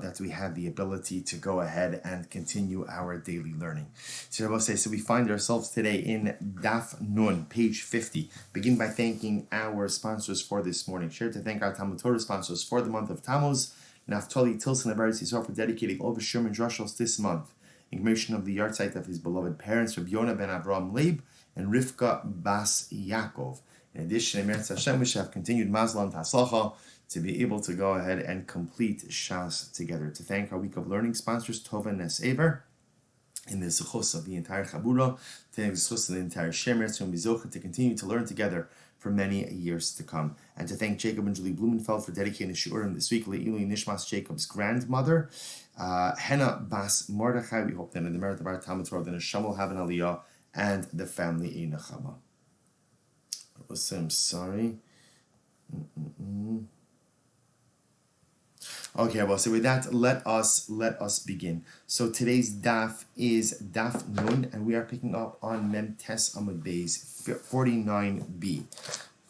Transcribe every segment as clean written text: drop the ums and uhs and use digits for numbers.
that we have the ability to go ahead and continue our daily learning. So we find ourselves today in Daf Nun, page 50. Begin by thanking our sponsors for this morning. Share to thank our Talmud Torah sponsors for the month of Tammuz, Naftali Tilson and Baris Yisrael for dedicating all the Sherman Drushos this month in commemoration of the yahrzeit of his beloved parents, Rabbi Yonah ben Avraham Leib and Rivka Bas Yaakov. In addition, Emeretz Hashem, we shall have continued Mazlan Taslacha to be able to go ahead and complete Shas together. To thank our week of learning sponsors, Tova Nes Eber, in the Zechus of the entire Chabura, to thank the Zechus of the entire Shemer, to continue to learn together for many years to come. And to thank Jacob and Julie Blumenfeld for dedicating the Shurim this week, Le'ilu Nishmas, Jacob's grandmother, Henna Bas Mordechai. We hope that in the merit of our Talmud Torah, the Neshama will have an Aliyah, and the family in Nechama. I'm sorry. Okay, well, so with that, let us begin. So today's daf is Daf Nun, and we are picking up on Mem Tes Amud Beis 49b.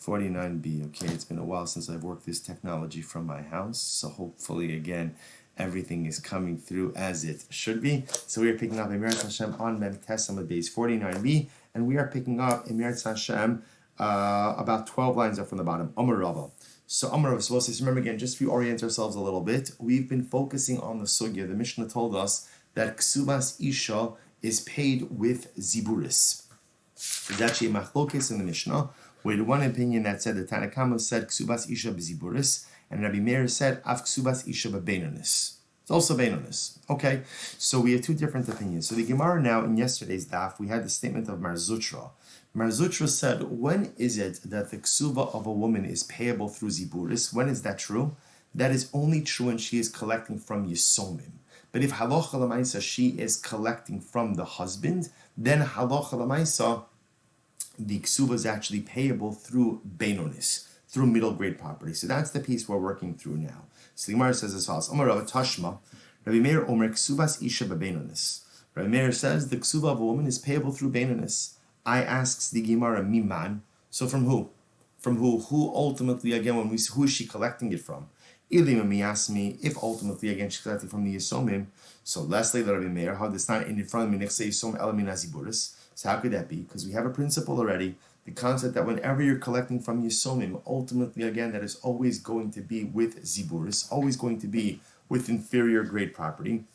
49b. Okay, it's been a while since I've worked this technology from my house, so hopefully again everything is coming through as it should be. So we are picking up Emeretz Hashem on Mem Tes Amud Beis 49b, and we are picking up Emeretz Hashem about 12 lines up from the bottom. Amar Rava. So Amar Rava. So remember again, just to orient ourselves a little bit, we've been focusing on the sugya. The Mishnah told us that Ksubas Isha is paid with Ziburis. There's actually a machlokes in the Mishnah, with one opinion that said the Tanakama said Ksubas Isha b'Ziburis, and Rabbi Meir said Av Ksubas Isha b'Beinonis. It's also Beinonis. Okay, so we have two different opinions. So the Gemara now, in yesterday's daf, we had the statement of Mar Zutra. Mar Zutra said, when is it that the ksuba of a woman is payable through Ziburis? When is that true? That is only true when she is collecting from Yisomim. But if halacha l'maisa she is collecting from the husband, then halacha l'maisa the ksuba is actually payable through Beinonis, through middle grade property. So that's the piece we're working through now. So the Gemara says as follows: Amar Rav Tashma, Rabbi Meir Omer ksubas isha b'Beinonis. Rabbi Meir says the ksuba of a woman is payable through Beinonis. I asks the Gemara Miman. So from who? From who? Who ultimately again who is she collecting it from? Ilim asked me if ultimately again she's collecting from the Yisomim. So lastly, the Rabbi Meir, how this not in front of me next Yisom Elamin Aziburis. So how could that be? Because we have a principle already. The concept that whenever you're collecting from Yisomim, ultimately again that is always going to be with Ziburis, always going to be with inferior grade property.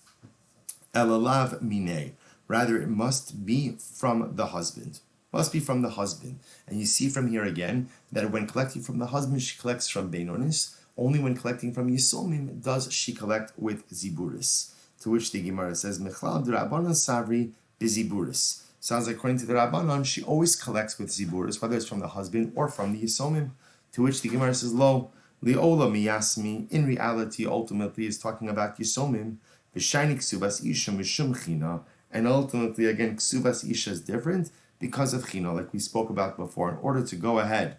Elalav Minei. Rather, it must be from the husband. Must be from the husband. And you see from here again that when collecting from the husband, she collects from Beinonis. Only when collecting from Yisomim does she collect with Ziburis. To which the Gemara says, Mechlal d'Rabbanan Savri b'Ziburis. Sounds like according to the Rabbanan, she always collects with Ziburis, whether it's from the husband or from the Yisomim. To which the Gemara says, Lo, li'ola miyasmi, in reality, ultimately is talking about Yisomim, v'shayni ksubas isha mishum china. And ultimately, again, Ksubas Isha is different because of China, like we spoke about before. In order to go ahead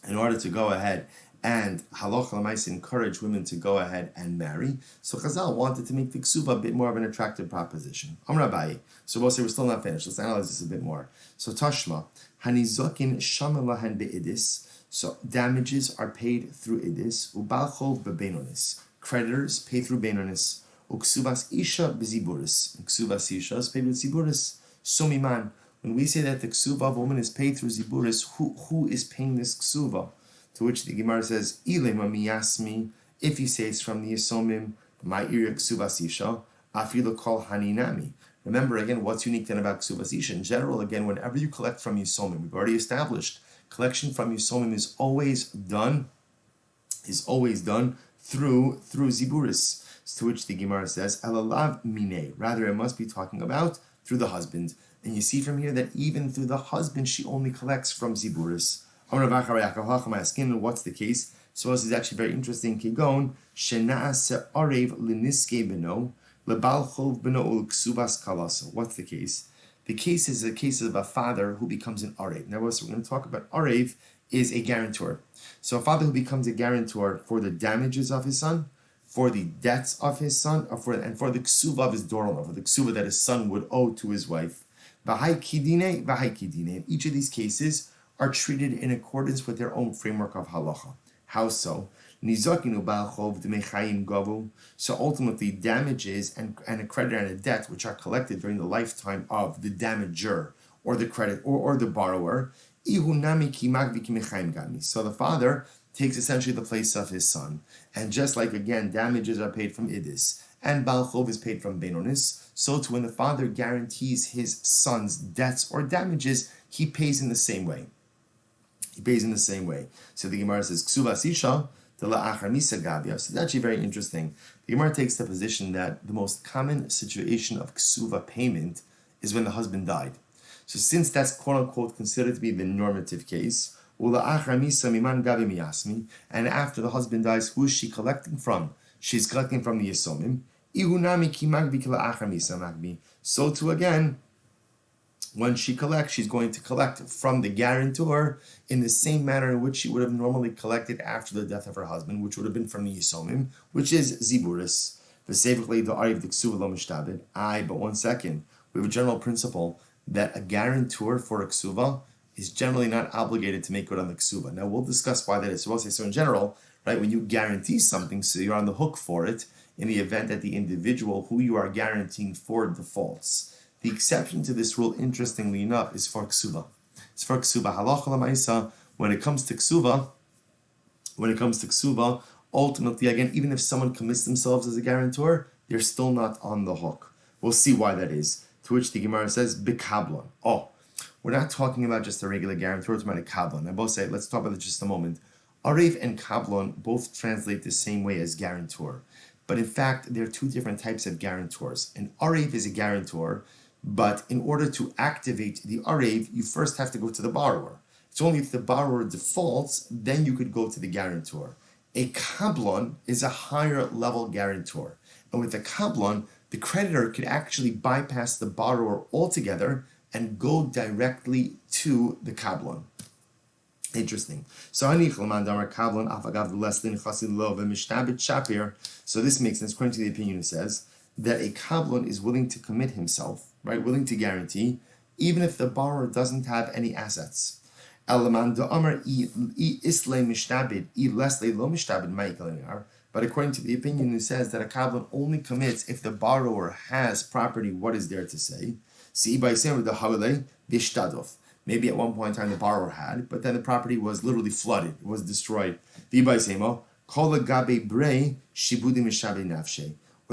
and Halacha L'Maisa encourage women to go ahead and marry, so Chazal wanted to make the Ksuba a bit more of an attractive proposition. Amar Abaye. So we'll say we're still not finished. Let's analyze this a bit more. So Tashma, Hanizokin Shamalahan Be'idis. So damages are paid through Idis. Ubalchov Be'Beinonis. Creditors pay through Beinonis. Uksubas Isha b'Ziburis. Ksubas Isha is paid with Ziburis. Somiman. When we say that the ksuba of a woman is paid through Ziburis, who is paying this ksuba? To which the Gemara says, Ilema miyasmi. If you say it's from the Yisomim, my area ksubas Isha, afilu kol haninami. Remember again, what's unique then about ksubas Isha? In general, again, whenever you collect from Yisomim, we've already established collection from Yisomim is always done through Ziburis. To which the Gemara says, Elalav Minei. Rather, it must be talking about through the husband. And you see from here that even through the husband, she only collects from Ziburis. What's the case? So this is actually very interesting. Kigon, Shena'ase Arev Liniske Beno, Lebalchov Beno Ksubas Kalasa. What's the case? The case is a case of a father who becomes an Arev. Now, what we're going to talk about, Arev is a guarantor. So a father who becomes a guarantor for the damages of his son, for the debts of his son, and for the ksuva of his daughter-in-law, for the ksuva that his son would owe to his wife. V'hai kidine. Each of these cases are treated in accordance with their own framework of halacha. How so? Nizakinu ba'al chov d'mei chayim gavu. So ultimately, damages and a creditor and a debt which are collected during the lifetime of the damager or the credit or the borrower. Ihunami kimagvi kimechayim gami. So the father takes essentially the place of his son. And just like, again, damages are paid from idis and ba'al chov is paid from benonis, so too when the father guarantees his son's debts or damages, he pays in the same way. He pays in the same way. So the Gemara says, Ksuvas isha de la'achar misa gavia. So it's actually very interesting. The Gemara takes the position that the most common situation of ksuva payment is when the husband died. So since that's quote-unquote considered to be the normative case, and after the husband dies, who is she collecting from? She's collecting from the Yisomim. So too again, when she collects, she's going to collect from the guarantor in the same manner in which she would have normally collected after the death of her husband, which would have been from the Yisomim, which is Ziburis. But 1 second, we have a general principle that a guarantor for a ksuva is generally not obligated to make good on the ksuva. Now we'll discuss why that is. So we'll say, so in general, right, when you guarantee something, so you're on the hook for it in the event that the individual who you are guaranteeing for defaults. The exception to this rule, interestingly enough, is for ksuva. It's for ksuva. Halacha l'maisa, when it comes to ksuva, ultimately, again, even if someone commits themselves as a guarantor, they're still not on the hook. We'll see why that is. To which the Gemara says, bikablon. Oh, we're not talking about just a regular guarantor, we're talking about a kablon. I both say, let's talk about it just a moment. Arev and kablon both translate the same way as guarantor. But in fact, there are two different types of guarantors. An arev is a guarantor, but in order to activate the arev, you first have to go to the borrower. It's only if the borrower defaults, then you could go to the guarantor. A kablon is a higher level guarantor. And with a kablon, the creditor could actually bypass the borrower altogether and go directly to the kablon. Interesting. So this makes sense. According to the opinion, it says that a kablon is willing to commit himself, right? Willing to guarantee, even if the borrower doesn't have any assets. But according to the opinion, it says that a kablon only commits if the borrower has property. What is there to say? Maybe at one point in time the borrower had, but then the property was literally flooded, it was destroyed. Or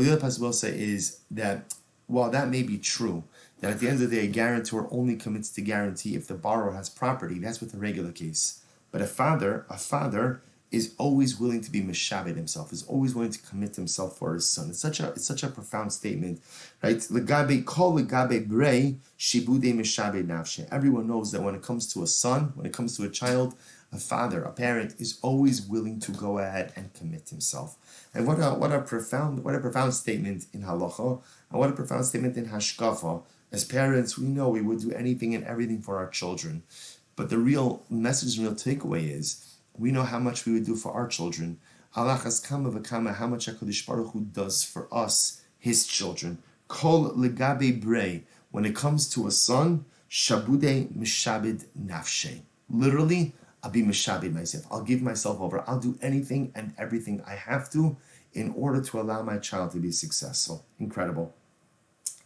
the other possibility is that while that may be true, that at the end of the day a guarantor only commits to guarantee if the borrower has property, that's with the regular case. But a father is always willing to be mishabed himself, is always willing to commit himself for his son. It's such a profound statement, right? Everyone knows that when it comes to a son, when it comes to a child, a father, a parent is always willing to go ahead and commit himself. And what a profound statement in halacha, and what a profound statement in hashkafa. As parents, we know we would do anything and everything for our children. But the real message and real takeaway is, we know how much we would do for our children. Allah has kama v'kama, how much HaKadosh Baruch Hu does for us, his children. Kol legabe brei, when it comes to a son, shabude mishabed nafshe. Literally, I'll be mishabed myself. I'll give myself over. I'll do anything and everything I have to in order to allow my child to be successful. Incredible.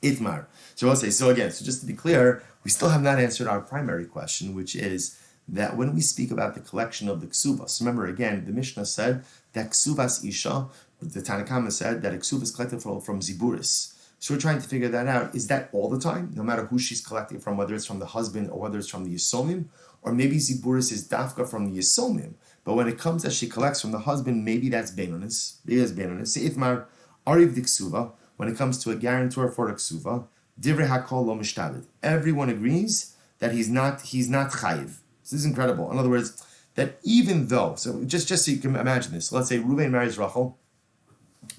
Itmar. So I'll say, so just to be clear, we still have not answered our primary question, which is that when we speak about the collection of the ksuvas, remember again, the Mishnah said that ksuvas isha, the Tanakhama said that a ksuva is collected from ziburis. So we're trying to figure that out. Is that all the time, no matter who she's collecting from, whether it's from the husband or whether it's from the yisomim, or maybe ziburis is dafka from the yisomim, but when it comes that she collects from the husband, maybe that's benonis. Maybe that's benonis. See itmar ariv the ksuva. When it comes to a guarantor for a ksuva, divrei hakol lo mishtabed. Everyone agrees that he's not chayiv. This is incredible. In other words, that even though, so just so you can imagine this, so let's say Reuven marries Rachel,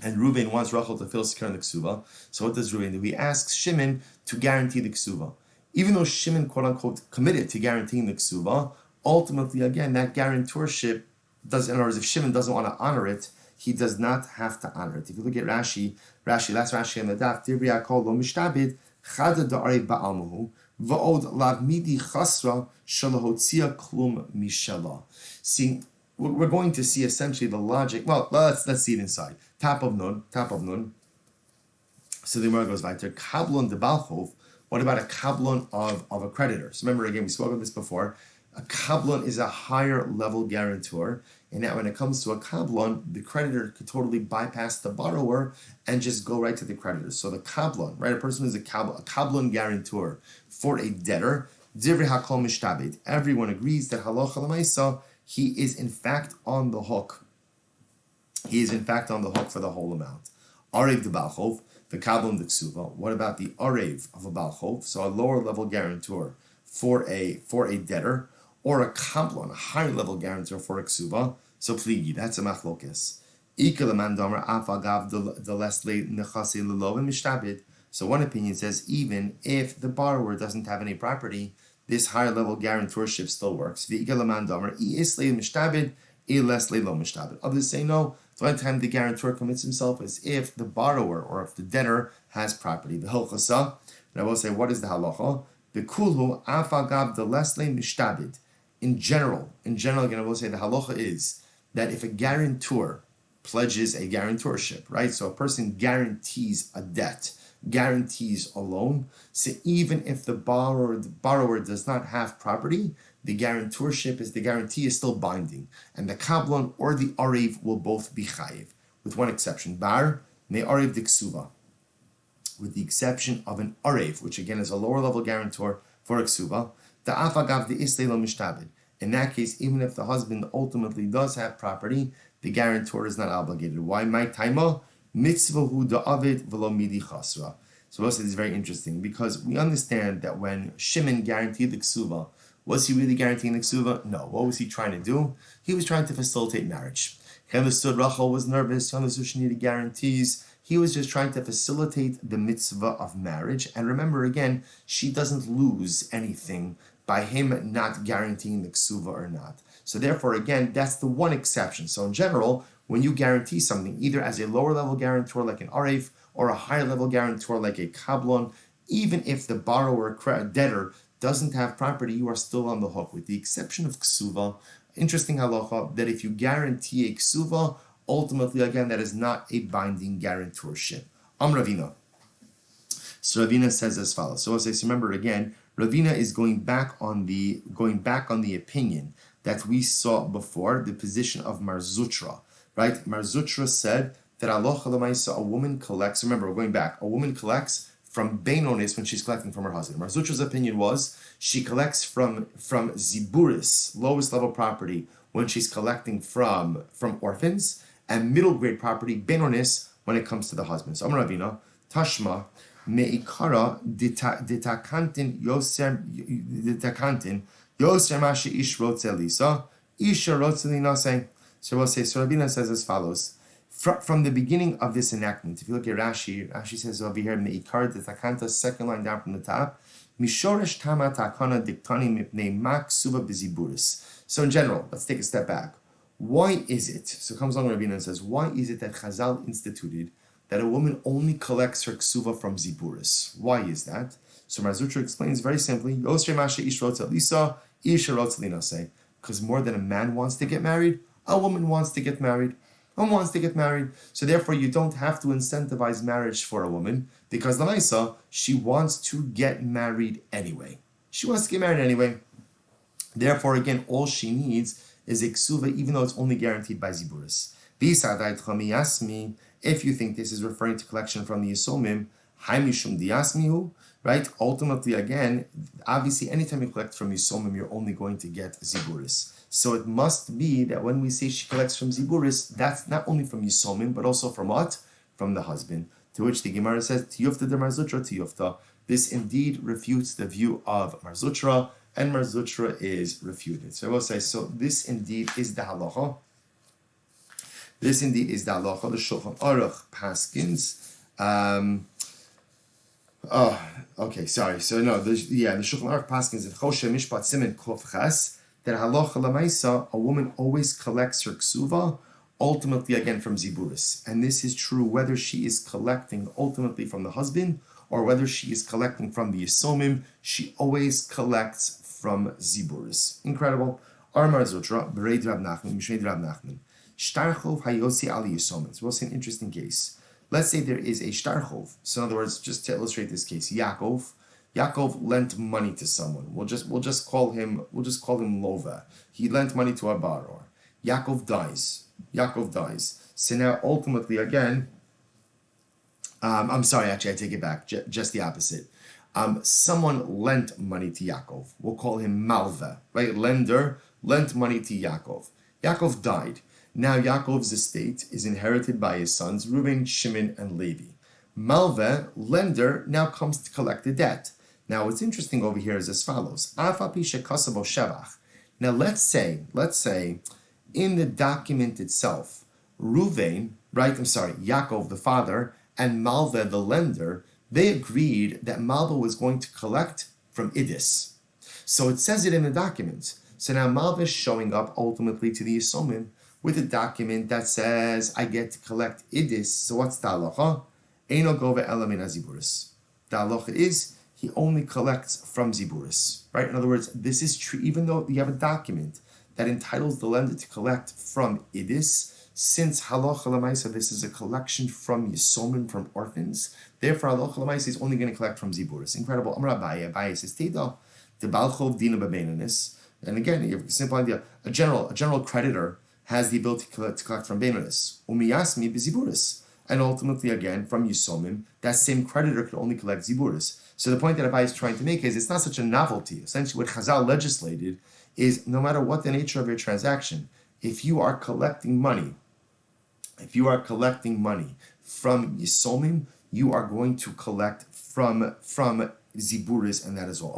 and Reuven wants Rachel to feel secure in the ksuva. So what does Reuven do? He asks Shimon to guarantee the ksuva. Even though Shimon, quote unquote, committed to guaranteeing the ksuva, ultimately, again, that guarantorship does, in other words, if Shimon doesn't want to honor it, he does not have to honor it. If you look at Rashi, last Rashi on the daf, Divrei Hakol lo mishtabed, chada da'arei ba'almuhu, va'od lav midi chasra shalahotzia klum mishala. See, we're going to see essentially the logic. Well, let's see it inside. Top of nun. So the Gemara goes weiter. Kablon de balchov. What about a kablon of a creditor? So remember, again, we spoke of this before. A kablon is a higher level guarantor, and that when it comes to a kablon, the creditor could totally bypass the borrower and just go right to the creditor. So the kablon, right? A person who's a kablon guarantor for a debtor. Divrei hakol mishtabed. Everyone agrees that halacha l'maisa, he is in fact on the hook. He is in fact on the hook for the whole amount. Arev de balchov, the kablon de ksuva. What about the arev of a balchov? So a lower level guarantor for a debtor, or a kablon, a higher level guarantor for a ksuva. So pligi, that's a machlokes. So one opinion says even if the borrower doesn't have any property, this higher level guarantorship still works. Others say no. The only time the guarantor commits himself is if the borrower or if the debtor has property. The hilchasa, and I will say, what is the halacha? The kulhu afagav the lesle mishtabid. In general, again, I will say the halacha is that if a guarantor pledges a guarantorship, right? So a person guarantees a debt, guarantees a loan. So even if the borrower does not have property, the guarantee is still binding, and the kablon or the arev will both be chayiv, with one exception. Bar ne arev diksuva, with the exception of an arev, which again is a lower level guarantor for a ksuva. The afagav the islay lo mishtabed. In that case, even if the husband ultimately does have property, the guarantor is not obligated. Why? My taima mitzvahu da'avid v'lo midi chasra. So this is very interesting because we understand that when Shimon guaranteed the ksuva, was he really guaranteeing the ksuva? No. What was he trying to do? He was trying to facilitate marriage. He understood Rachel was nervous. He understood she needed guarantees. He was just trying to facilitate the mitzvah of marriage. And remember, again, she doesn't lose anything by him not guaranteeing the ksuva or not. So therefore, again, that's the one exception. So in general, when you guarantee something, either as a lower level guarantor like an arev or a higher level guarantor like a kablon, even if the borrower, debtor, doesn't have property, you are still on the hook, with the exception of ksuva. Interesting halacha, that if you guarantee a ksuva, ultimately, again, that is not a binding guarantorship. Ravina. So Ravina says as follows. So remember again, Ravina is going back on the opinion that we saw before, the position of Mar Zutra, right? Mar Zutra said that halacha l'maisa, a woman collects. Remember, we're going back. A woman collects from Beinonis when she's collecting from her husband. Mar Zutra's opinion was she collects from Ziburis, lowest level property, when she's collecting from orphans, and middle grade property, Beinonis, when it comes to the husband. So Amar Ravina, Tashma, Me'ikara ditakantin yoser mashi ish rotze lisa, isha rotze linase. So we'll say, so Ravina says as follows. From the beginning of this enactment, if you look at Rashi says over here, Me'ikar ditakanta, second line down from the top, Mishoresh tama takana diktani mipnei mak suva biziburis. So in general, let's take a step back. Why is it, so comes along Ravina and says, why is it that Chazal instituted that a woman only collects her ksuva from ziburis? Why is that? So Mar Zutra explains very simply, because more than a man wants to get married, a woman wants to get married. So therefore, you don't have to incentivize marriage for a woman, because Lamaisa, she wants to get married anyway. Therefore, again, all she needs is a ksuva, even though it's only guaranteed by ziburis. If you think this is referring to collection from the Yisomim, Haimishum Diasmihu, right? Ultimately, again, obviously, anytime you collect from Yisomim, you're only going to get Ziburis. So it must be that when we say she collects from Ziburis, that's not only from Yisomim, but also from what? From the husband. To which the Gemara says, Tiyufta de Mar Zutra, Tiyufta. This indeed refutes the view of Mar Zutra, and Mar Zutra is refuted. So I will say, so this indeed is the halacha. The Shulchan Aruch Paskins. The Shulchan Aruch Paskins in Choshe Mishpat Simen Kof Ches, that halacha l'maisa, a woman always collects her ksuva, ultimately again from ziburis, and this is true whether she is collecting ultimately from the husband or whether she is collecting from the yisomim. She always collects from ziburis. Incredible. Armar Zotra, Bereid Rab Nachman, Mishreid Rab Nachman. Shtarchov Hayosi Ali Yisomim. So we'll see an interesting case. Let's say there is a Shtarchov. So in other words, just to illustrate this case, Yaakov lent money to someone. We'll just call him Lova. He lent money to a borrower. Yaakov dies. So now ultimately again, I'm sorry, actually I take it back. Just the opposite. Someone lent money to Yaakov. We'll call him Malva, right? Lender lent money to Yaakov. Yaakov died. Now Yaakov's estate is inherited by his sons, Reuben, Shimon, and Levi. Malva, lender, now comes to collect the debt. Now what's interesting over here is as follows. Now let's say, in the document itself, Yaakov the father, and Malva the lender, they agreed that Malva was going to collect from Idis. So it says it in the document. So now Malva is showing up ultimately to the Yisomim with a document that says, I get to collect Idis. So what's the halacha? Eino gova ela min haziburis. The halacha is, he only collects from ziburis. Right? In other words, this is true, even though you have a document that entitles the lender to collect from Idis, since halacha l'maisa, this is a collection from Yisomim, from orphans. Therefore, halacha l'maisa is only going to collect from ziburis. Incredible. Amar Abaye says, Teda, the balchov dina b'beinonis. And again, you have a simple idea. A general creditor has the ability to collect from beinonis. Umiyasmi b'ziburis. And ultimately, again, from Yisomim, that same creditor could only collect ziburis. So the point that Abaye is trying to make is, it's not such a novelty. Essentially, what Chazal legislated is, no matter what the nature of your transaction, if you are collecting money from Yisomim, you are going to collect from Ziburis, and that is all.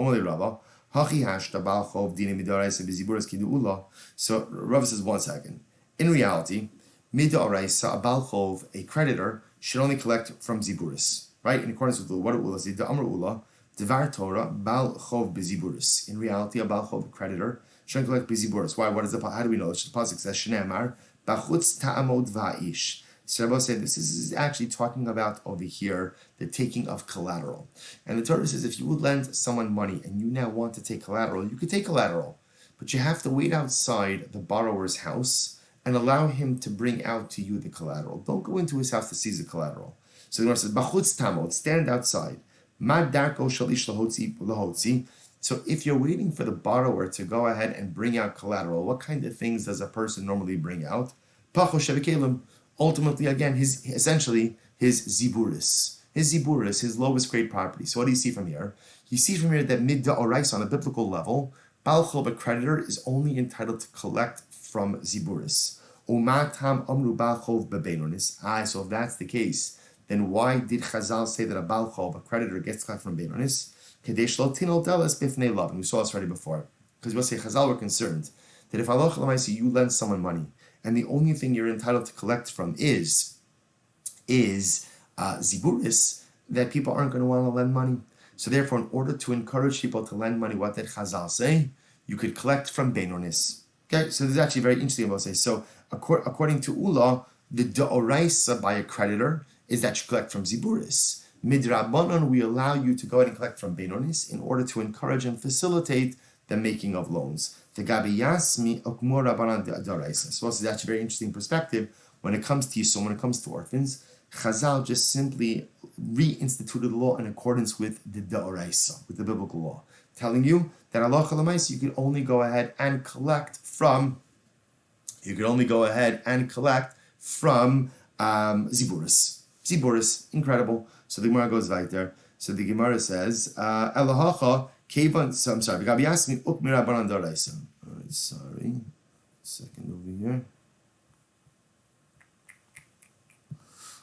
So Rav says, 1 second. In reality, Mid'oraisa, a Balchov, a creditor, should only collect from Ziburis, right? In accordance with what Ula says, the Amr Ula, Devar Torah, Balchov beziburis. In reality, a Balchov, a creditor, shouldn't collect beziburis. Why? What is the? How do we know? The pasuk says, Shneimar, Bachutz ta'amod va'ish. So Rabbi said this is actually talking about over here the taking of collateral. And the Torah says if you would lend someone money and you now want to take collateral, you could take collateral, but you have to wait outside the borrower's house and allow him to bring out to you the collateral. Don't go into his house to seize the collateral. So the Torah says, Bachutz tamod, stand outside. Mad darko shalish lahotzi. So if you're waiting for the borrower to go ahead and bring out collateral, what kind of things does a person normally bring out? Pacho shevikelim. Ultimately, again, his ziburis, his lowest grade property. So what do you see from here? You see from here that midda orais, on a biblical level, balchov, a creditor, is only entitled to collect from ziburis. Umatam amru balchov bebeinonis. So if that's the case, then why did Chazal say that a balchov, a creditor, gets to collect from beinonis? Kadesh lo tinol delas bifnei lav. And we saw this already before. Because we'll say Chazal were concerned that if halacha l'maisa you lend someone money, and the only thing you're entitled to collect from is ziburis, that people aren't going to want to lend money. So therefore, in order to encourage people to lend money, what did Chazal say? You could collect from beinonis. Okay, so this is actually very interesting about say. So according to Ula, the deoraisa by a creditor is that you collect from ziburis. Midrabanon, we allow you to go ahead and collect from beinonis in order to encourage and facilitate the making of loans. The Gabi Yasmi Okmor Rabbanan Daraisa. So this is actually a very interesting perspective when it comes to Yisum, when it comes to orphans. Chazal just simply reinstituted the law in accordance with the Daraisa, with the biblical law, telling you that Allah Chalamais, you could only go ahead and collect from Ziburis. Ziburis, incredible. So the Gemara goes right there. So the Gemara says, Elahacha. So I'm sorry. Gabi Yasmi Ukmir Rabbanan Daraisa. Sorry. Second over here.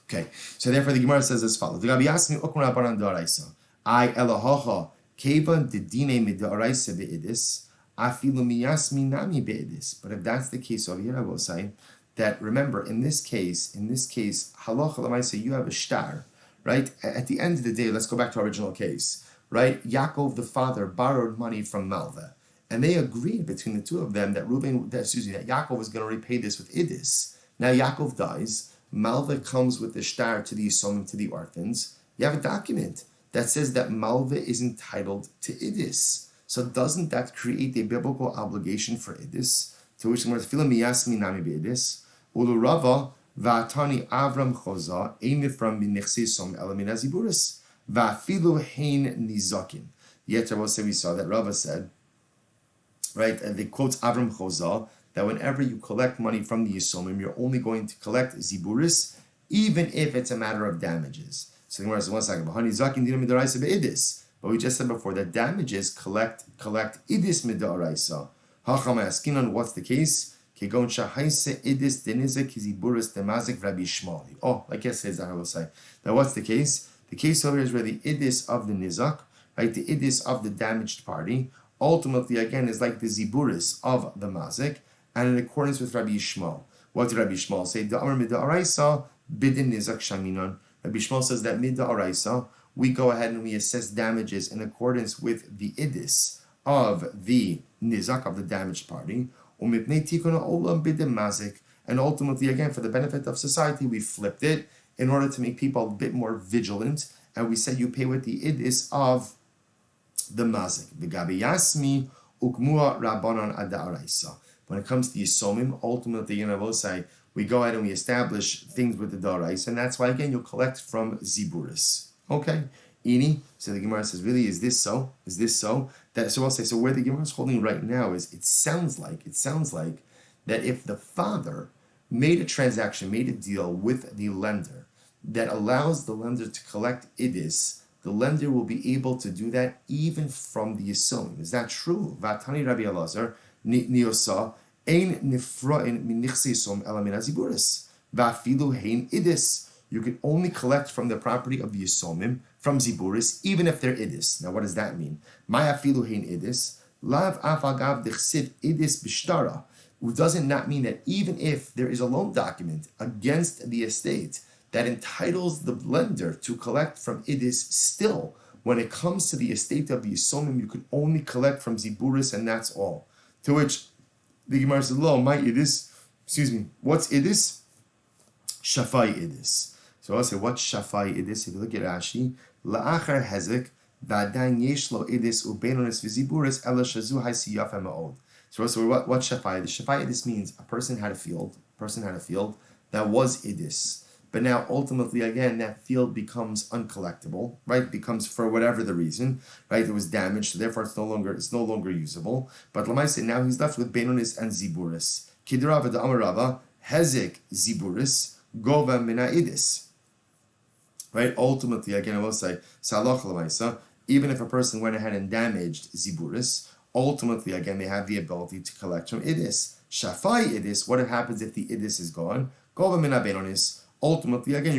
Okay. So therefore the Gemara says as follows. Gabi Yasmi Ukmir Rabbanan Daraisa. I Elahacha Kevan Didine Midaraisa Beidis. Afilu Miyasmi Nami Beidis. But if that's the case over here, I will say that remember in this case, halacha l'maisa, you have a shtar, right? At the end of the day, let's go back to our original case. Right, Yaakov the father borrowed money from Malva, and they agreed between the two of them that that Yaakov was going to repay this with Idis. Now Yaakov dies, Malva comes with the shtar to the Yisomim, to the orphans. You have a document that says that Malva is entitled to Idis. So doesn't that create a biblical obligation for idis? To which the Gemara says, "Fila miyasmi nami beidis ulu Rava va'atani Avram choza ein nifram min nechsesom ela min haziburis va'afilu hein nizakin." Yet we saw that Rava said, right, and they quotes Avram choza, that whenever you collect money from the Yisomim, you're only going to collect ziburis, even if it's a matter of damages. So the Gemara says, 1 second, but we just said before that damages collect idis midaraisa. Hacham asking on what's the case? Kegon shahaise idis denizek ziburis demazik Rabbi Shmuel. Oh, like yesterday, Zahar will say. Now what's the case? The case over here is where the idis of the nizak, right, the idis of the damaged party, ultimately again is like the ziburis of the mazik, and in accordance with Rabbi Shmuel. What did Rabbi Shmuel say? Da'amar midaraisa bidin nizak shaminon. Rabbi Shmuel says that midaraisa, we go ahead and we assess damages in accordance with the idis of the nizak, of the damaged party, and ultimately, again, for the benefit of society, we flipped it in order to make people a bit more vigilant, and we said you pay with the idis of the mazik. V'gabi ukmua rabbanon ada'araisa. When it comes to Yisomim, ultimately, I will say, we go ahead and we establish things with the daraisa, and that's why, again, you'll collect from ziburis. Okay, Ini. So the Gemara says, really, is this so? Is this so? So I'll say, so where the Gemara is holding right now is, it sounds like that if the father made a transaction, made a deal with the lender that allows the lender to collect idis, the lender will be able to do that even from the Yisomim. Is that true? Vatani Rabbi Elazar niosa ein nifra'in min nichsesom ela min haziburis va'afilu hein idis. You can only collect from the property of the Yisomim, from Ziburis, even if they're idis. Now, what does that mean? Maya filu hein idis, lav afagav dechsiv idis bishtara. It does not mean that even if there is a loan document against the estate that entitles the lender to collect from idis, still, when it comes to the estate of the Yisomim, you can only collect from Ziburis, and that's all. To which the Gemara says, "Lo, my idis, what's idis? Shafai idis." So I'll say, what's shafai idis? If you look at Rashi, la'achar hezek v'adayin yesh lo idis ubenonis v'ziburis ela shazu haisiyaf ha'ma'od. So what's shafai idis? Shafai idis means a person had a field that was idis, but now ultimately again that field becomes uncollectible, right? It becomes, for whatever the reason, right? It was damaged, so therefore it's no longer usable. But Lamaise, now he's left with benonis and ziburis. Kidrava da amarava hezek ziburis gova mina idis. Right? Ultimately, again, I will say, salach l'maisa, even if a person went ahead and damaged ziburis, ultimately, again, they have the ability to collect from idis. Shafai idis, what happens if the idis is gone? Gova mina benonis. Ultimately, again,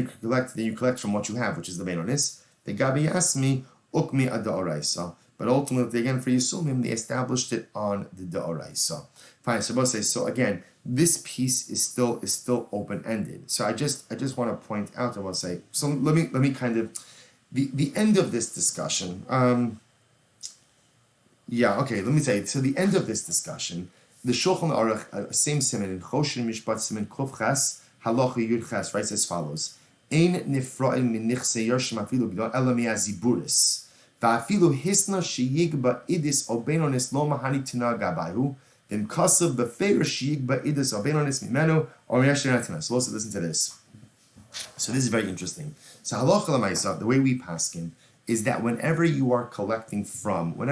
you collect from what you have, which is the benonis. The gabi yasmi ukmi ada'oraisa. But ultimately, again, for Yisomim, they established it on the da'oraisa. Fine, so both say, so again, this piece is still open-ended. So I just want to point out, I will say, so let me kind of, the end of this discussion, let me say, so the end of this discussion, the Shulchan Aruch, same siman, in Choshen Mishpat siman Kuf Ches, Halacha Yud Ches, writes as follows, Ein nifra'im min nichse yoshim afilu g'don ela mi'aziburis, va'afilu hisna sheyigba idis obenonis lo mahani tina gabayu, so also listen to this. So this is very interesting. So halacha l'maisa, the way we paskin is that whenever you are collecting from the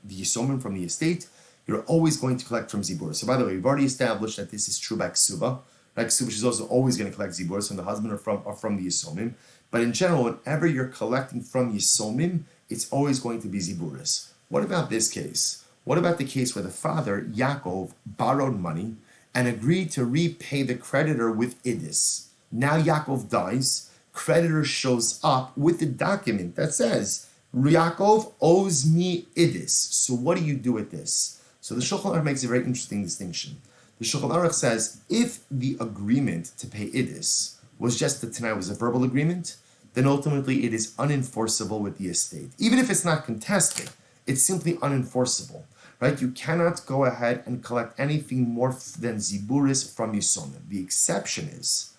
Yisomim, from the estate, you're always going to collect from Zibur. So by the way, we've already established that this is true by Ksuba. Right? Ksuba is also always going to collect Zibur from the husband or from the Yisomim. But in general, whenever you're collecting from Yisomim, it's always going to be Ziburis. What about this case? What about the case where the father, Yaakov, borrowed money and agreed to repay the creditor with idis? Now Yaakov dies, creditor shows up with the document that says, Yaakov owes me idis. So what do you do with this? So the Shulchan Aruch makes a very interesting distinction. The Shulchan Aruch says, if the agreement to pay idis was just that tonight was a verbal agreement, then ultimately it is unenforceable with the estate. Even if it's not contested, it's simply unenforceable, right? You cannot go ahead and collect anything more than ziburis from Yisomim. The exception is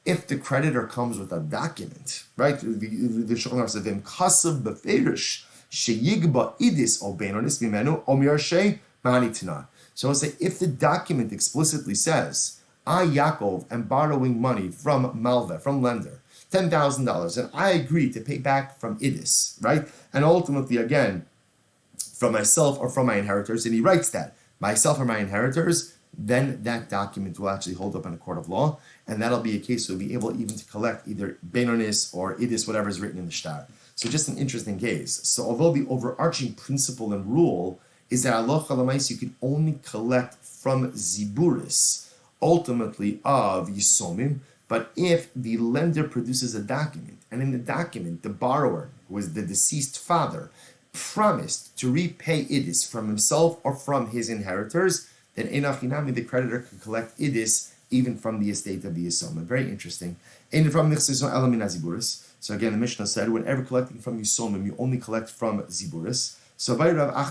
if the creditor comes with a document, right? The Shulchan Aruch says, "V'im kasav b'ferish sheyigba idis o beinonis mimenu o mirshe manitna. So I'll say if the document explicitly says, I, Yaakov, am borrowing money from Malva, from lender, $10,000, and I agree to pay back from idis, right? And ultimately, again, from myself or from my inheritors, and he writes that, myself or my inheritors, then that document will actually hold up in a court of law, and that'll be a case we'll be able even to collect either Beinonis or Idis, whatever is written in the shtar. So just an interesting case. So although the overarching principle and rule is that halacha l'maisa you can only collect from ziburis, ultimately of yisomim, but if the lender produces a document, and in the document the borrower, who is the deceased father, promised to repay idis from himself or from his inheritors, then enachinami, the creditor, can collect idis even from the estate of the yisomim. Very interesting. So again, the Mishnah said, whenever collecting from yisomim, you only collect from ziburis. So yisomim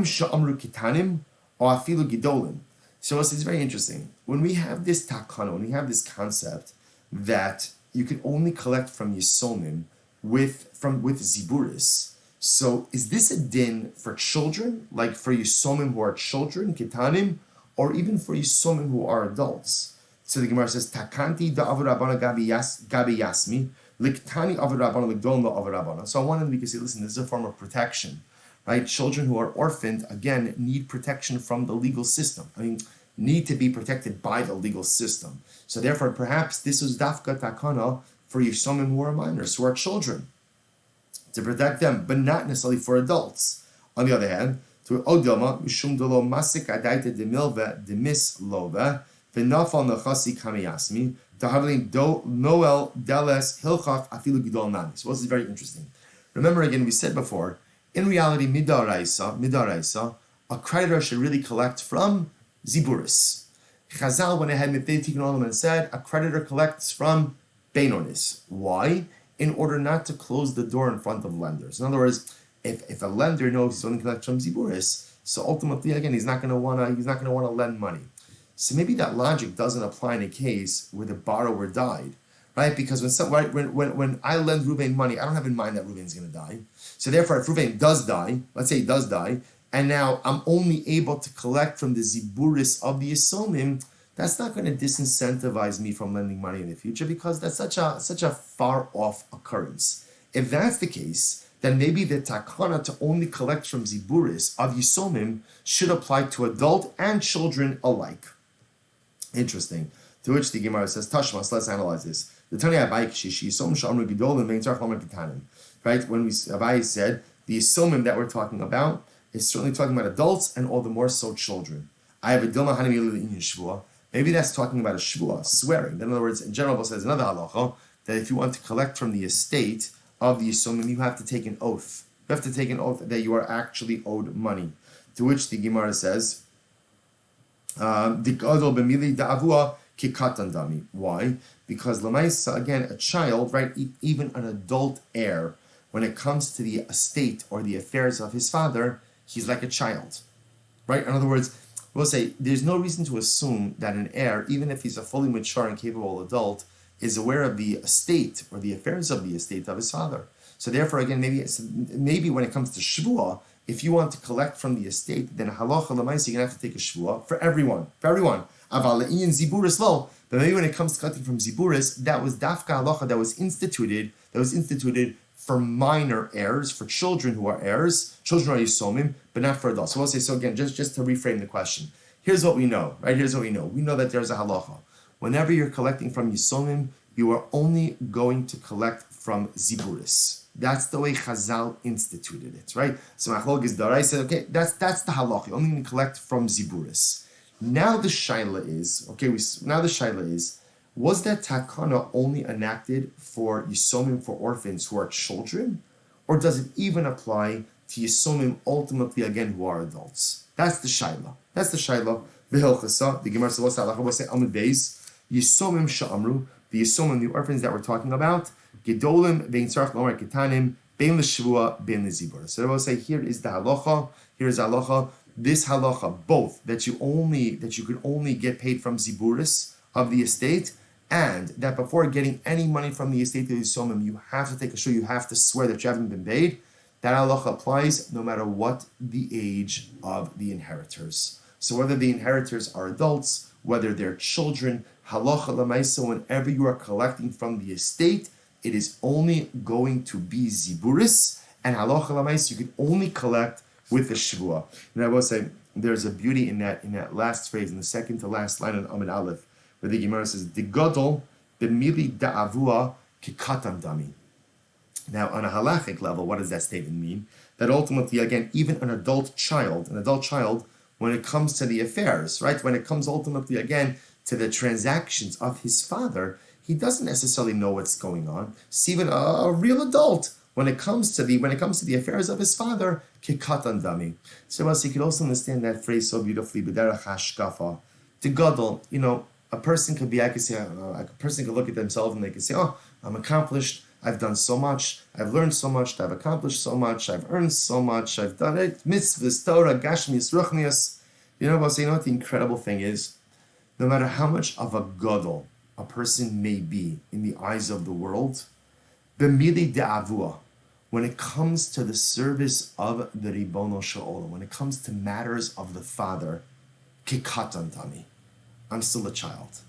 sha'amru kitanim or afilu gidolim. So it's very interesting. When we have this takana, when we have this concept that you can only collect from yisomim with ziburis, so is this a din for children, like for yisomim who are children, kitanim, or even for yisomim who are adults? So the Gemara says, takanti da avur rabana gabi yasmi, liktani avur rabana ligdol no avur rabana. So on one hand we can say, listen, this is a form of protection, right? Children who are orphaned, again, need protection from the legal system. Need to be protected by the legal system. So therefore, perhaps this is dafka takana for yisomim who are minors, who are children, to protect them, but not necessarily for adults. On the other hand, to odama mishum dolo masik adaita demilva demis lova v'nafal nachasi kamiyasmi dahavlin do noel deles hilchach afilu gidol nami. So this is very interesting. Remember again, we said before, in reality, midaraisa, a creditor should really collect from ziburis. Chazal went ahead and they taken all of them and said a creditor collects from beinonis. Why? In order not to close the door in front of lenders. In other words, if a lender knows he's only collecting from ziburis, so ultimately again he's not going to want to lend money. So maybe that logic doesn't apply in a case where the borrower died, right? Because when I lend Ruvain money, I don't have in mind that Ruvain's going to die. So therefore, if Ruvain does die, let's say he does die, and now I'm only able to collect from the ziburis of the yisomim, that's not going to disincentivize me from lending money in the future because that's such a far off occurrence. If that's the case, then maybe the takana to only collect from ziburis of yisomim should apply to adult and children alike. Interesting. To which the Gemara says, Tashmas, let's analyze this. The Tanya Abai Kishishi, Yisomim Sha'amru Gidolim Vein Tzarech Lomer Ketanim. Right? When Abai said, the yisomim that we're talking about is certainly talking about adults and all the more so children. I have a Dilma Hanami in Shvua. Maybe that's talking about a shvua, swearing. In other words, in general, says another halacha that if you want to collect from the estate of the yisomim, you have to take an oath. You have to take an oath that you are actually owed money. To which the Gemara says, why? Because lamaisa, again, a child, right, even an adult heir, when it comes to the estate or the affairs of his father, he's like a child, right? In other words, we'll say there's no reason to assume that an heir, even if he's a fully mature and capable adult, is aware of the estate or the affairs of the estate of his father. So therefore, again, maybe when it comes to shvua, if you want to collect from the estate, then halacha l'maisa, you're going to have to take a shvua for everyone. Aval le'inyan ziburis lo. But maybe when it comes to collecting from ziburis, that was dafka halacha that was instituted for minor heirs, for children who are heirs, children are yisomim, but not for adults. So we'll say, so again, just to reframe the question. Here's what we know, right? Here's what we know. We know that there's a halacha. Whenever you're collecting from yisomim, you are only going to collect from ziburis. That's the way Chazal instituted it, right? So Machlok is Darai said, okay, that's the halacha. You're only going to collect from ziburis. Now the shaila is, was that takana only enacted for yisomim, for orphans who are children? Or does it even apply to yisomim ultimately, again, who are adults? That's the shaila. V'hilchasa, the Gemara says, will say, Amud Beis, yisomim sha'amru, the yisomim, the orphans that we're talking about, gedolim, vein tzarech lomer ketanim, bein l'shvua, bein l'zibur. So I will say, here is the halacha, this halacha, both, that you could only get paid from ziburis of the estate, and that before getting any money from the estate of the Yisomim, you have to take a shul, you have to swear that you haven't been paid, that halacha applies no matter what the age of the inheritors. So whether the inheritors are adults, whether they're children, halacha l'maisa, whenever you are collecting from the estate, it is only going to be ziburis, and halacha l'maisa, you can only collect with the shvua. And I will say, there's a beauty in that last phrase, in the second to last line in Amid Aleph, where the Gemara says, "De gadol b'mili da'avua kikatan dami." Now, on a halachic level, what does that statement mean? That ultimately, again, even an adult child, when it comes to the affairs, right? When it comes ultimately, again, to the transactions of his father, he doesn't necessarily know what's going on. See, even a real adult, when it comes to the affairs of his father, kikatan dami. So you could also understand that phrase so beautifully, b'derech hashkafa. To gadol, a person could be, a person could look at themselves and they could say, "Oh, I'm accomplished. I've done so much. I've learned so much. I've accomplished so much. I've earned so much. I've done it. Mitzvahs, Torah, Gashmias, Ruchnias." You know what the incredible thing is? No matter how much of a gadol a person may be in the eyes of the world, b'mili de'avua, when it comes to the service of the Ribono Shel, when it comes to matters of the Father, kikatan tami, I'm still a child.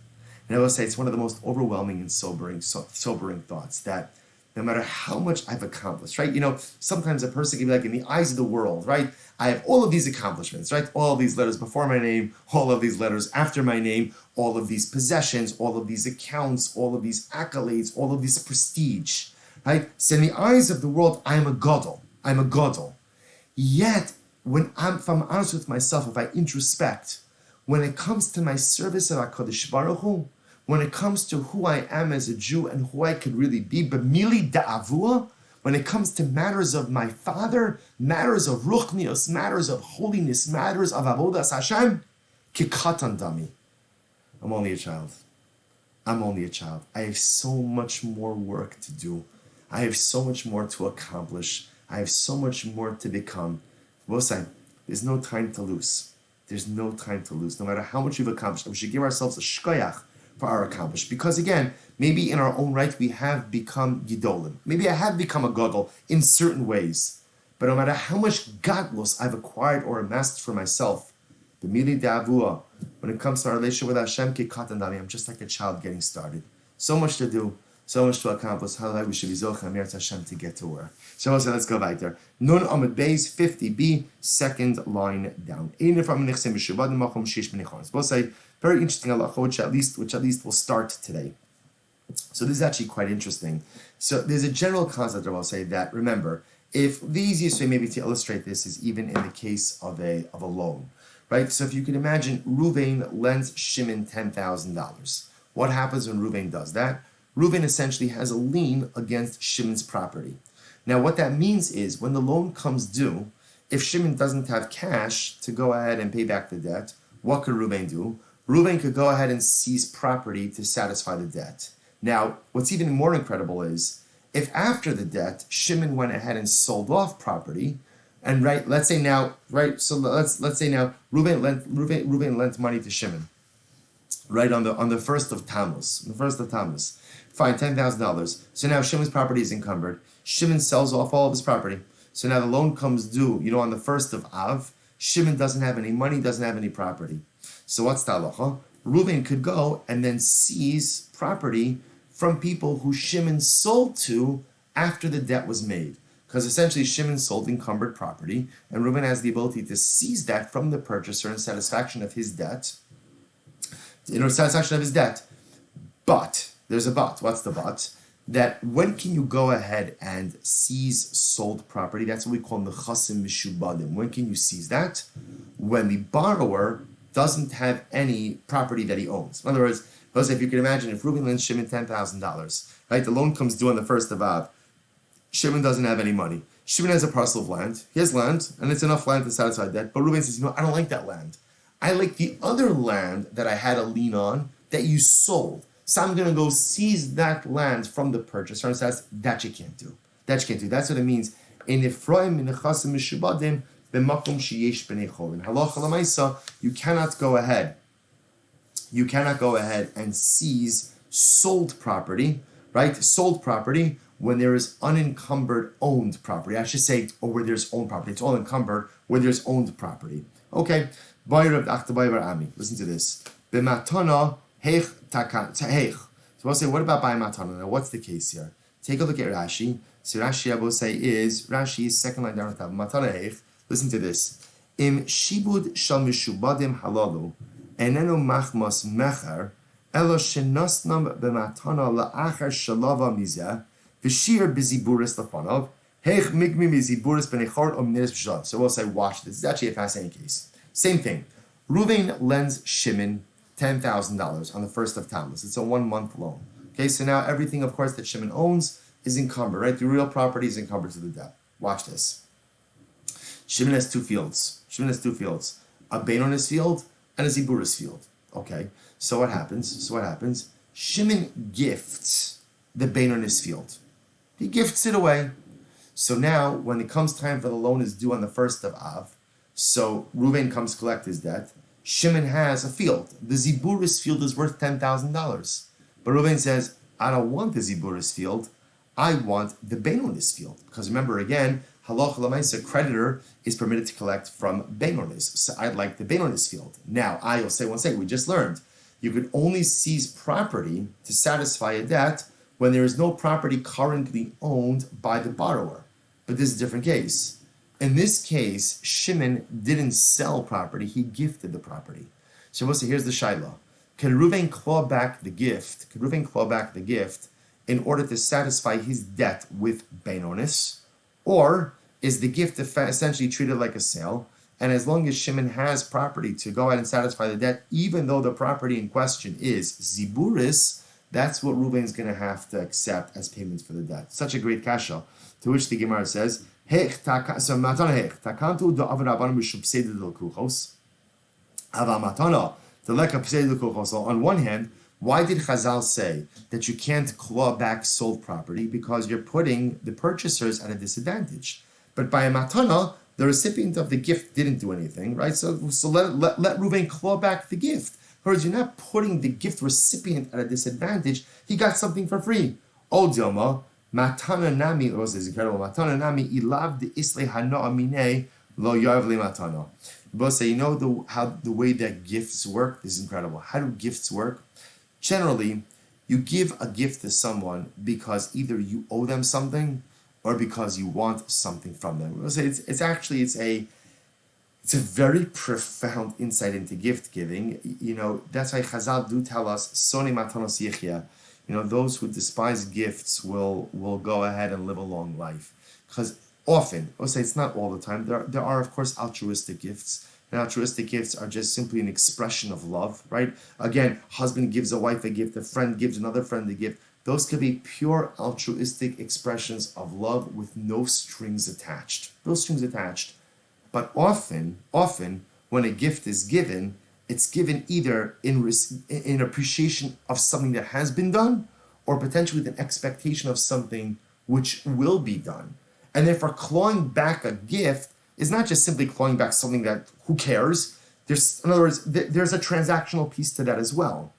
And I will say it's one of the most overwhelming and sobering thoughts that no matter how much I've accomplished, right? Sometimes a person can be like, in the eyes of the world, right? I have all of these accomplishments, right? All of these letters before my name, all of these letters after my name, all of these possessions, all of these accounts, all of these accolades, all of this prestige, right? So in the eyes of the world, I'm a gadol. Yet, if I'm honest with myself, if I introspect, when it comes to my service of HaKadosh Baruch Hu, when it comes to who I am as a Jew and who I could really be, b'mili da'avua, when it comes to matters of my Father, matters of ruchnios, matters of holiness, matters of avodas Hashem, kikatan dami. I'm only a child. I have so much more work to do. I have so much more to accomplish. I have so much more to become. There's no time to lose. No matter how much we've accomplished, we should give ourselves a shkoyach for our accomplishment. Because again, maybe in our own right, we have become gidolim. Maybe I have become a gadol in certain ways. But no matter how much gadlus I've acquired or amassed for myself, b'mili de'avua, when it comes to our relationship with Hashem, kikatan dami, I'm just like a child getting started. So much to do, so much to accomplish. How we should be zochah Meretz Hashem to get to where. So let's go back there. Nun Amud Beis 50b, second line down. Both say very interesting halacha, which at least will start today. So this is actually quite interesting. So there's a general concept I will say that, remember, if the easiest way maybe to illustrate this is even in the case of a loan, right? So if you can imagine, Ruvain lends Shimon $10,000. What happens when Ruvain does that? Ruvain essentially has a lien against Shimon's property. Now what that means is when the loan comes due, if Shimon doesn't have cash to go ahead and pay back the debt, what could Ruvain do? Ruvain could go ahead and seize property to satisfy the debt. Now, what's even more incredible is if after the debt, Shimon went ahead and sold off property, and let's say now Ruvain lent money to Shimon, right on the first of Tammuz. Fine, $10,000. So now Shimon's property is encumbered. Shimon sells off all of his property. So now the loan comes due, on the first of Av. Shimon doesn't have any money, doesn't have any property. So what's the halacha? Reuven could go and then seize property from people who Shimon sold to after the debt was made. Because essentially Shimon sold encumbered property, and Reuven has the ability to seize that from the purchaser in satisfaction of his debt. But, there's a but. What's the but? That when can you go ahead and seize sold property? That's what we call nechasim mishubadim. When can you seize that? When the borrower doesn't have any property that he owns. In other words, if you can imagine, if Reuven lends Shimon $10,000, right? The loan comes due on the first of Av. Shimon doesn't have any money. Shimon has a parcel of land. He has land, and it's enough land to satisfy debt. But Reuven says, I don't like that land. I like the other land that I had a lien on that you sold. So I'm going to go seize that land from the purchaser. And says, that you can't do. That's what it means. In Ephraim, in Nechasim Mishubadim, b'makom sheyesh b'nei chol. In Halacha l'maisa, you cannot go ahead and seize sold property, right? Sold property when there is unencumbered owned property. I should say, or where there's owned property. It's all encumbered where there's owned property. Okay. Listen to this. B'matana heich heich. So we'll say, what about by matana? Now, what's the case here? Take a look at Rashi. So Rashi, I will say, is Rashi's second line down at the top. Matana heich. Listen to this. Im shibud shal mishubadim halalu enenu machmas mecher elo shenosnam b'matana la'achar shalava mizeh v'shir b'ziburis lefanov heich migmi b'ziburis b'nechor omniris b'shalav. So we'll say, watch this. It's actually a fascinating case. Same thing. Reuven lends Shimon $10,000 on the first of Tammuz. It's a 1 month loan. Okay, so now everything, of course, that Shimon owns is encumbered, right? The real property is encumbered to the debt. Watch this. Shimon has two fields. A Beinonis field and a Ziburis field. Okay, so what happens? Shimon gifts the Beinonis field. He gifts it away. So now, when it comes time for the loan is due on the first of Av, so Reuven comes collect his debt. Shimon has a field. The Ziburis field is worth $10,000. But Reuven says, I don't want the Ziburis field. I want the Beinonis field. Because remember again, halacha l'maisa, creditor is permitted to collect from Beinonis. So I'd like the Beinonis field. Now, I'll say one second, we just learned. You could only seize property to satisfy a debt when there is no property currently owned by the borrower. But this is a different case. In this case, Shimon didn't sell property, he gifted the property. So we'll say, here's the shaila. Can Reuven claw back the gift? In order to satisfy his debt with Beinonis? Or is the gift essentially treated like a sale? And as long as Shimon has property to go ahead and satisfy the debt, even though the property in question is Ziburis, that's what Reuven is going to have to accept as payments for the debt. Such a great kasha. To which the Gemara says, on one hand, why did Chazal say that you can't claw back sold property? Because you're putting the purchasers at a disadvantage. But by a matana, the recipient of the gift didn't do anything, right? So let Reuven claw back the gift. In other words, you're not putting the gift recipient at a disadvantage. He got something for free. Oh, Dilma. Matana nami, this is incredible. Matana nami ilav de isle hana amine lo yarvli matana. Both say, how the way that gifts work is incredible. How do gifts work? Generally, you give a gift to someone because either you owe them something or because you want something from them. We'll say it's a very profound insight into gift giving. That's why Chazal do tell us soni matanos yichya. Those who despise gifts will go ahead and live a long life. Because often, I'll say it's not all the time, there are, of course, altruistic gifts. And altruistic gifts are just simply an expression of love, right? Again, husband gives a wife a gift, a friend gives another friend a gift. Those could be pure altruistic expressions of love with no strings attached. But often, when a gift is given, it's given either in appreciation of something that has been done or potentially with an expectation of something which will be done. And therefore, clawing back a gift is not just simply clawing back something that, who cares? In other words, there's a transactional piece to that as well.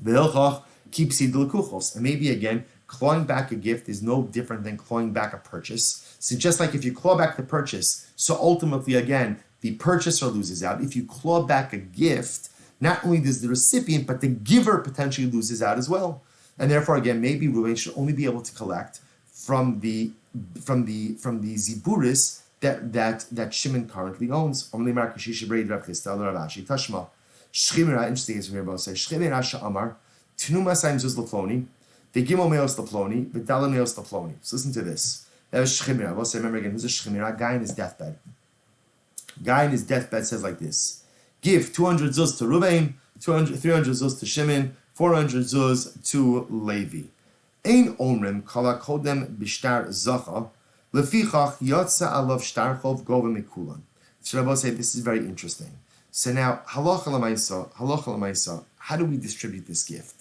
And maybe again, clawing back a gift is no different than clawing back a purchase. So just like if you claw back the purchase, so ultimately again, the purchaser loses out. If you claw back a gift, not only does the recipient, but the giver potentially loses out as well. And therefore, again, maybe Reuven should only be able to collect from the Ziburis that Shimon currently owns. Interesting is here about say Amar Tnuma Saimzuz Laploni, the Gimel Meos Laploni, the Dala Meos Laploni. So listen to this. That was Shchimira. We'll say, remember again, who's a Shchimira? Guy in his deathbed. Guy in his deathbed says like this: give 200 zuz to Reuven, 300 zuz to Shimon, 400 zuz to Levi. Ein omrim kala kodem bishtar zacha, lefichach yotza alav shtarchov gova mikulan. So Rabbi say this is very interesting. So now halacha l'maisa, how do we distribute this gift?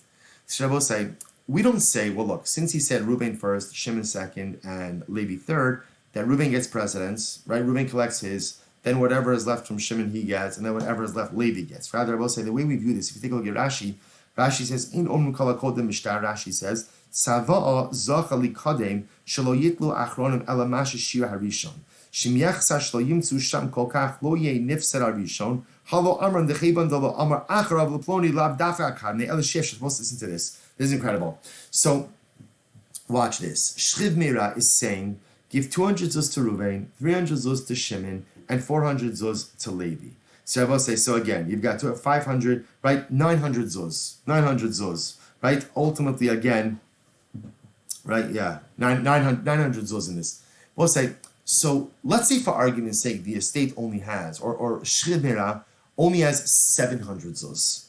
So Rabbi say we don't say, well, look, since he said Reuven first, Shimon second, and Levi third, that Reuven gets precedence, right? Reuven collects his. Then whatever is left from Shimon he gets, and then whatever is left Levi gets. Rather, I will say the way we view this, if you take a look at Rashi Rashi says, in Omnu Kala Kodem Mishtar, Rashi says, Sava'a Zacha Likadem Shelo Yitlu Achronim Elamash Shir Harishon. Shim Yechsa Shlo Yimtzu Sham Kolkach Lo Ye Nifser Harishon. Halo Amran Decheban Dolo Amar Acharav Leploni Lab Dafa Akadne El Shesh. Let's listen to this. This is incredible. So, watch this. Shchiv Meira is saying, give 200 zuz to Ruvain, 300 zuz to Shimon, and 400 zuz to Levi. So I will say, so again, you've got 500, right? 900 zuz. 900 zuz, right? Ultimately, again, right? Yeah, 900 zuz in this. We'll say, so let's say for argument's sake, the estate only has, or Shchiv Meira only has 700 zuz.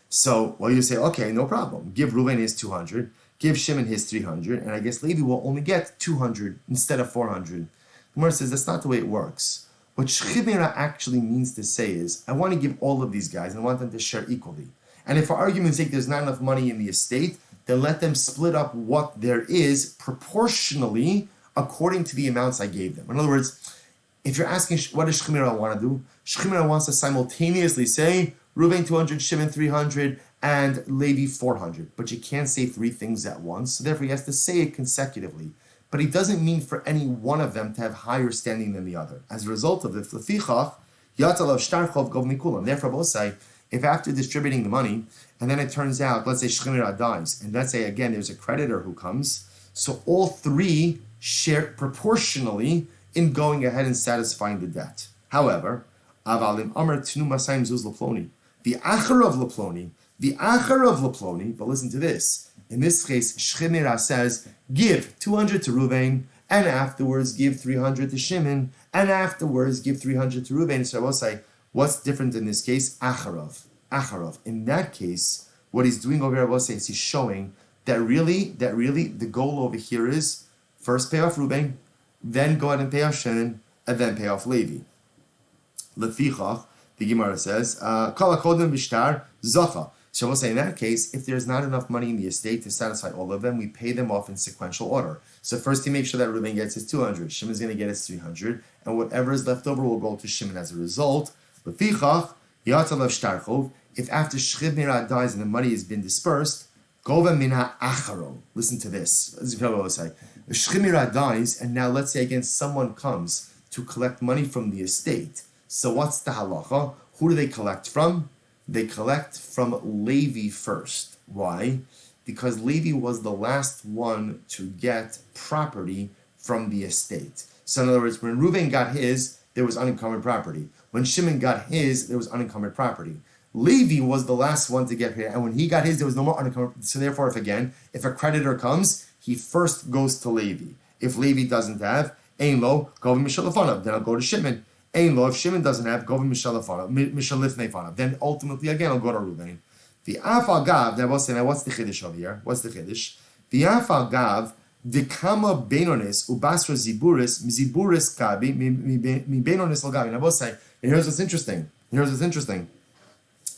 So, well, you say, okay, no problem. Give Reuven his 200, give Shimon his 300, and I guess Levi will only get 200 instead of 400. Gemara says that's not the way it works. What Shchiv Meira actually means to say is, I want to give all of these guys, and I want them to share equally. And if for argument's sake there's not enough money in the estate, then let them split up what there is proportionally according to the amounts I gave them. In other words, if you're asking what does Shchiv Meira want to do, Shchiv Meira wants to simultaneously say, Reuven 200, Shimon 300, and Levi 400. But you can't say three things at once, so therefore he has to say it consecutively. But he doesn't mean for any one of them to have higher standing than the other. As a result of this, Lefichach, Yatalav Shtarchov Gov Mikulam. Therefore, both say, if after distributing the money, and then it turns out, let's say Shchiv Meira dies, and let's say again there's a creditor who comes, so all three share proportionally in going ahead and satisfying the debt. However, Avalim Amar Tnu Masayim Zuz Leploni. The Achar of Leploni, but listen to this. In this case, Shchiv Meira says, give 200 to Reuven, and afterwards give 300 to Shimon, and afterwards give 300 to Reuven. So I will say, what's different in this case? Acharov. In that case, what he's doing over here, I will say, is he's showing that really the goal over here is first pay off Reuven, then go ahead and pay off Shimon, and then pay off Levi. Lefichach, the Gemara says, Kala Kodem Bishtar Zacha. So we'll say in that case, if there's not enough money in the estate to satisfy all of them, we pay them off in sequential order. So first he makes sure that Reuven gets his 200, Shimon's going to get his 300, and whatever is left over will go to Shimon as a result. Lefichach, Yatalav Shtarchov, if after Shchiv Meira dies and the money has been dispersed, Gova Mina Acharo. Listen to this. This is what I will say. Shchiv Meira dies, and now let's say again someone comes to collect money from the estate. So what's the halacha? Who do they collect from? They collect from Levi first. Why? Because Levi was the last one to get property from the estate. So in other words, when Reuven got his, there was unencumbered property. When Shimon got his, there was unencumbered property. Levi was the last one to get here, and when he got his, there was no more unencumbered. So therefore, if a creditor comes, he first goes to Levi. If Levi doesn't have, Ein lo, Govim Mishalafonav, then I'll go to Shimon. Ein lo, if Shimon doesn't have, Govim Mishalifnei. Then ultimately, again, I'll go to Reuven. The Afal Gav, now what's the Chiddush over here? What's the Chiddush? The Afal Gav, the Kama Benonis, Ubasra Ziburis, Miziburis Gabi, Mi Benonis Al Gabi. Now we'll say, here's what's interesting.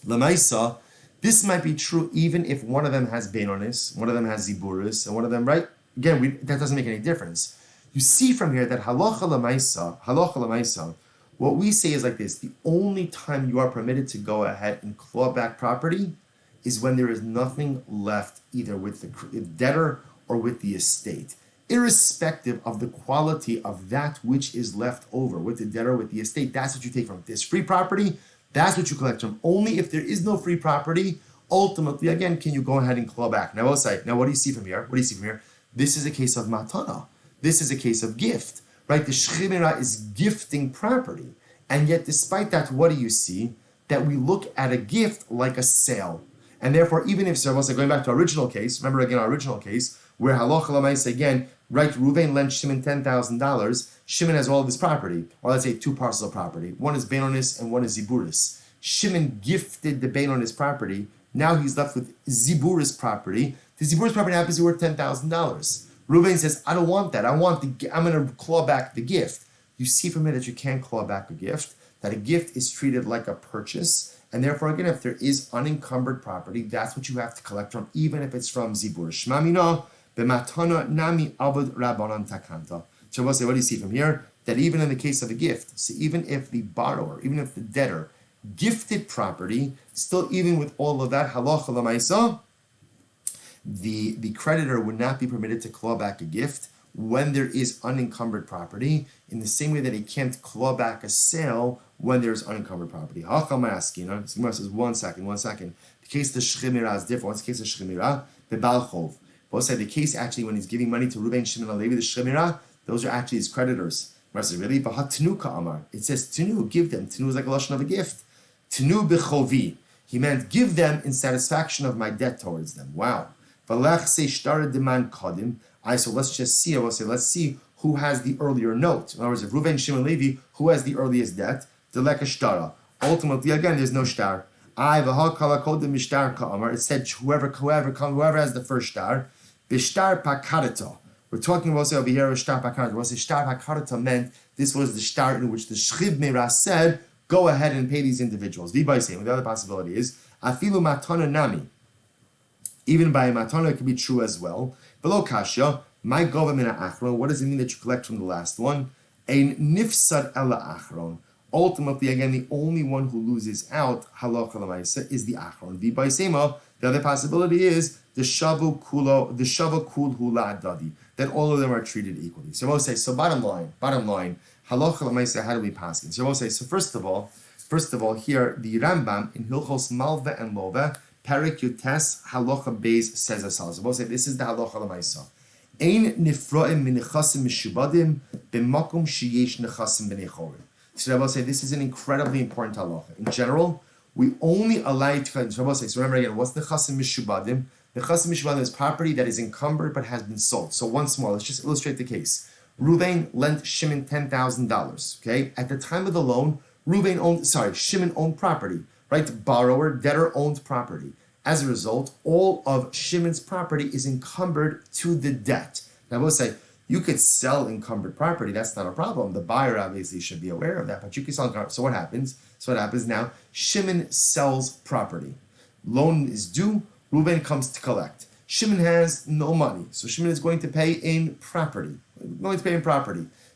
Lamaisa, this might be true even if one of them has Benonis, one of them has Ziburis, and one of them, right? Again, that doesn't make any difference. You see from here that halacha lamaisa, what we say is like this: the only time you are permitted to go ahead and claw back property is when there is nothing left either with the debtor or with the estate, irrespective of the quality of that which is left over with the debtor, with the estate. That's what you take from. If there's free property, that's what you collect from. Only if there is no free property, ultimately, again, can you go ahead and claw back. Now, what do you see from here? This is a case of matana. This is a case of gift, right? The Shchiv Meira is gifting property. And yet, despite that, what do you see? That we look at a gift like a sale. And therefore, even if, so going back to our original case, remember again our original case, where halacha l'maisa again, right, Reuven lent Shimon $10,000, Shimon has all of his property, or let's say two parcels of property. One is Benonis and one is Ziburis. Shimon gifted the Benonis property, now he's left with Ziburis property. The Ziburis property happens to be worth $10,000. Reuven says, I don't want that, I'm going to claw back the gift. You see from it that you can't claw back a gift, that a gift is treated like a purchase, and therefore, again, if there is unencumbered property, that's what you have to collect from, even if it's from Zibur. Shmamina b'matana nami avod rabbanan takanta. So what do you see from here? That even in the case of a gift, so even if the borrower, even if the debtor Gifted property, still even with all of that, halacha l'maisa, the creditor would not be permitted to claw back a gift when there is unencumbered property, in the same way that he can't claw back a sale when there's unencumbered property. Hacham asking, Gemara says, one second. The case of shchimira is different. What's the case of shchimira? The balchov. Both say the case actually when he's giving money to Reuven, Shimon, and Levi, the shchimira, those are actually his creditors. Gemara says, really? Tenu ka'amar. It says tenu, give them. Tenu is like a lashon of a gift. Tenu b'chovi. He meant give them in satisfaction of my debt towards them. Wow. V'lech se shtara deman kadim. So let's just see. I will say, let's see who has the earlier note. In other words, if Reuven, Shimon, Levi, who has the earliest debt? Deleka shtara. Ultimately, again, there's no shtar. It said whoever has the first shtar, b'shtar pakarata. We're talking about over here shtar pakarata. What shtar pakarata meant? This was the shtar in which the shchiv meira said, go ahead and pay these individuals. The other possibility is afilu matana nami. Even by a matana, it could be true as well. Below kasha, my government achron. What does it mean that you collect from the last one? Ein nifsad ela achron. Ultimately, again, the only one who loses out, halacha l'maisa, is the achron. The other possibility is the shavu kul hula adadi, that all of them are treated equally. So we'll say, so bottom line, halacha l'maisa, how do we pass it? So we'll say, so first of all, here the Rambam in Hilchos Malva and Lova, Perik Yutes Halacha Beis says as follows. So we'll say, this is the halacha l'maisa. Ein nifroim min nechasim mishubadim b'makom sheyesh nechasim b'nei chorim. So Rabbi will say this is an incredibly important halacha. In general, we only allow to. So Rabbi will say, so remember again, what's the chasim mishubadim? The chasim mishubadim is property that is encumbered but has been sold. So once more, let's just illustrate the case. Reuven lent Shimon $10,000. Okay, at the time of the loan, Shimon owned property. Right, borrower, debtor owned property. As a result, all of Shimon's property is encumbered to the debt. Now I will say, you could sell encumbered property, that's not a problem. The buyer obviously should be aware of that, but you can sell encumbered. So what happens? Now, Shimon sells property. Loan is due, Reuven comes to collect. Shimon has no money, so Shimon is going to pay in property.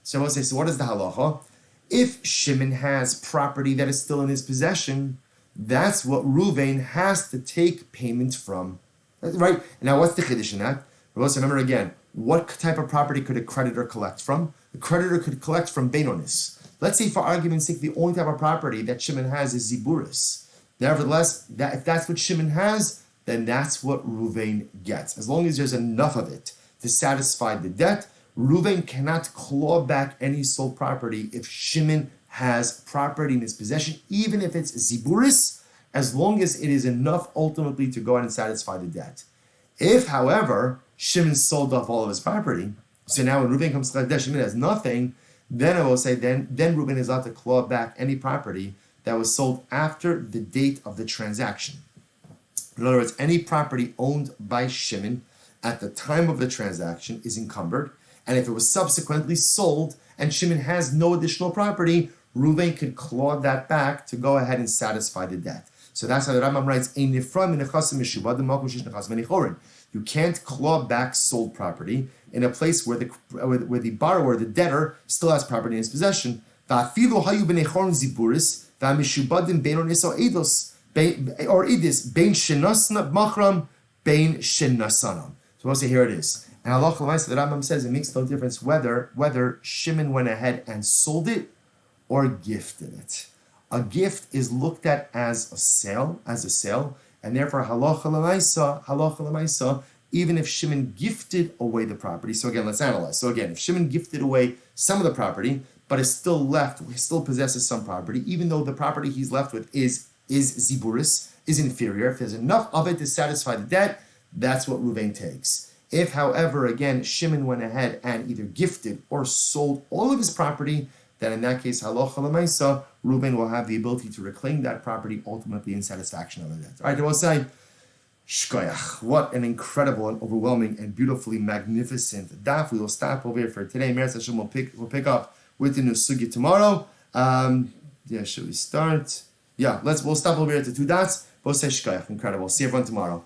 So I will say, so what is the halacha? If Shimon has property that is still in his possession, that's what Reuven has to take payment from. Right? Now, what's the chiddush in that? Remember again, what type of property could a creditor collect from? The creditor could collect from Beinonis. Let's say, for argument's sake, the only type of property that Shimon has is Ziburis. Nevertheless, if that's what Shimon has, then that's what Reuven gets. As long as there's enough of it to satisfy the debt, Reuven cannot claw back any sold property if Shimon has property in his possession, even if it's Ziburis, as long as it is enough ultimately to go out and satisfy the debt. If, however, Shimon sold off all of his property, so now when Reuven comes to collect debt, Shimon has nothing, then I will say, then Reuven is allowed to claw back any property that was sold after the date of the transaction. In other words, any property owned by Shimon at the time of the transaction is encumbered, and if it was subsequently sold and Shimon has no additional property, Reuven could claw that back to go ahead and satisfy the debt. So that's how the Rambam writes, you can't claw back sold property in a place where the borrower, the debtor, still has property in his possession. Or idis, bein shenasna machram, bein shenasanam. So we'll say here it is. And Allah the Rambam says it makes no difference whether Shimon went ahead and sold it or gifted it. A gift is looked at as a sale, and therefore halacha l'maisa, even if Shimon gifted away the property. So again, let's analyze. So again, if Shimon gifted away some of the property, but is still possesses some property, even though the property he's left with is ziburis, is inferior, if there's enough of it to satisfy the debt, that's what Reuven takes. If, however, again, Shimon went ahead and either gifted or sold all of his property, then in that case, halacha l'maisa, Reuven will have the ability to reclaim that property ultimately in satisfaction of the debt. All right, I will say, shkoyach, what an incredible and overwhelming and beautifully magnificent daf. We will stop over here for today. Meretz Hashem will pick up with the new sugi tomorrow. Should we start? Yeah, we'll stop over here at the two dots. Both say shkoyach, incredible. See everyone tomorrow.